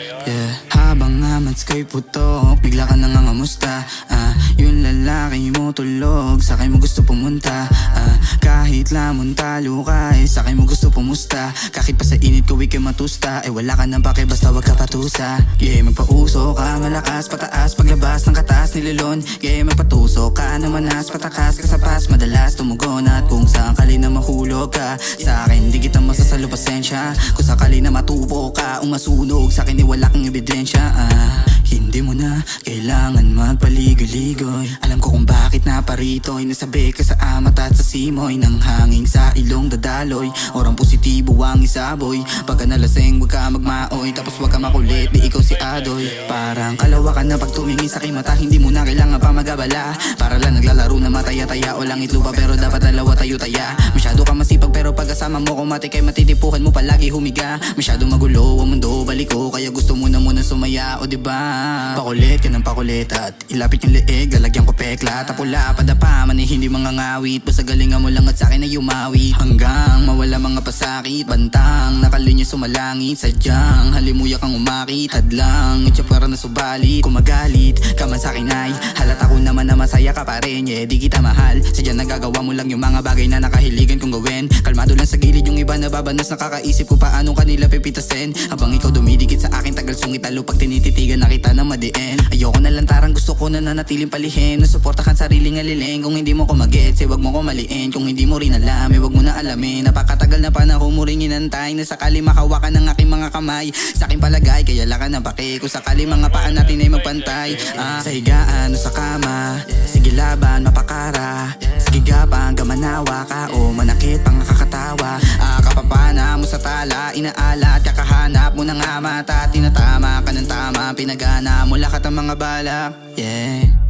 Yeah. Habang amats ko'y putok, bigla ka nang nangamusta. Yung lalaki mo tulog, sakay mo gusto pumunta. Kahit lamon talo ka, sakay mo gusto pumusta. Kahit pa sa init ko ikay matusta, wala ka nang pake basta wag ka patusa. Yeah, magpauso ka, malakas pataas, paglabas ng katas nililon. Yeah, magpatuso ka, namanas patakas, kasapas madalas tumugon. At kung sakali na mahulog ka sa akin, di kita masasalo pasensya. Kung sakali na matubo ka, umasunog sa akin, wala kang ebidensya. Hindi mo na kailangan magpaligoy-ligoy. Alam ko kung bakit naparito, nasabi ka sa amat at sa simoy ng hangin sa ilong dadaloy. Orang positibo ang isaboy, pagka nalaseng wag ka magmaoy, tapos wag ka makulit, di ikaw si Adoy. Parang kalawa ka na pag tumingin sa aking mata, hindi mo na kailangan pa magabala. Para lang naglalaro na mataya-taya o langit lupa, pero dapat dalawa tayo taya. Masyado ka masipag pero pagkasama mo kumatik ay matitipuhan mo palagi humiga. Masyado magulo ang mundo, baliko, kaya gusto mo na muna sumaya, o diba? Pakulit ka ng pakulit at ilapit yung leeg, lalagyan ko pekla. Tapula, padapa, man hindi mga ngawit, basta galingan mo lang at sa'kin ay umawit. Hanggang mawala mga pasakit, bantang nakalinya sumalangit. Sadyang halimuyak kang umakit, hadlang itya para na subalit. Kung magalit ka man sa'kin ay halata ko naman na masaya ka pa rin. Yeah, di kita mahal, sadyang nagagawa mo lang yung mga bagay na nakahiligan kong gawin. Kalmado lang sa gilid yung iba nababanas, nakakaisip ko paanong kanila pipitasin. Habang ikaw dumidikit sa akin, tagal sungit lalo pag tinititigan na kita na madiin. Ayoko na lantarang, gusto ko na nanatiling palihin. Nasuportahan sariling aliling, kung hindi mo ko mag-gets, wag mo ko maliin. Kung hindi mo rin alam, wag mo na alamin. Napakatagal na panahon mo ring inantay, na sakali makawakan ng aking mga kamay. Sa aking palagay, kaya laka ng pake, kung sakali mga paan natin ay magpantay. Sa higaan o sa kama, sige laban, mapakara. Sige gabang, gamanawa ka o manakit pang kakatawa. Kapapana mo sa tala, inaala at kakahanap mo ng ama. At tinatama ka ng tama, pinagana mo lahat ang mga balak. Yeah.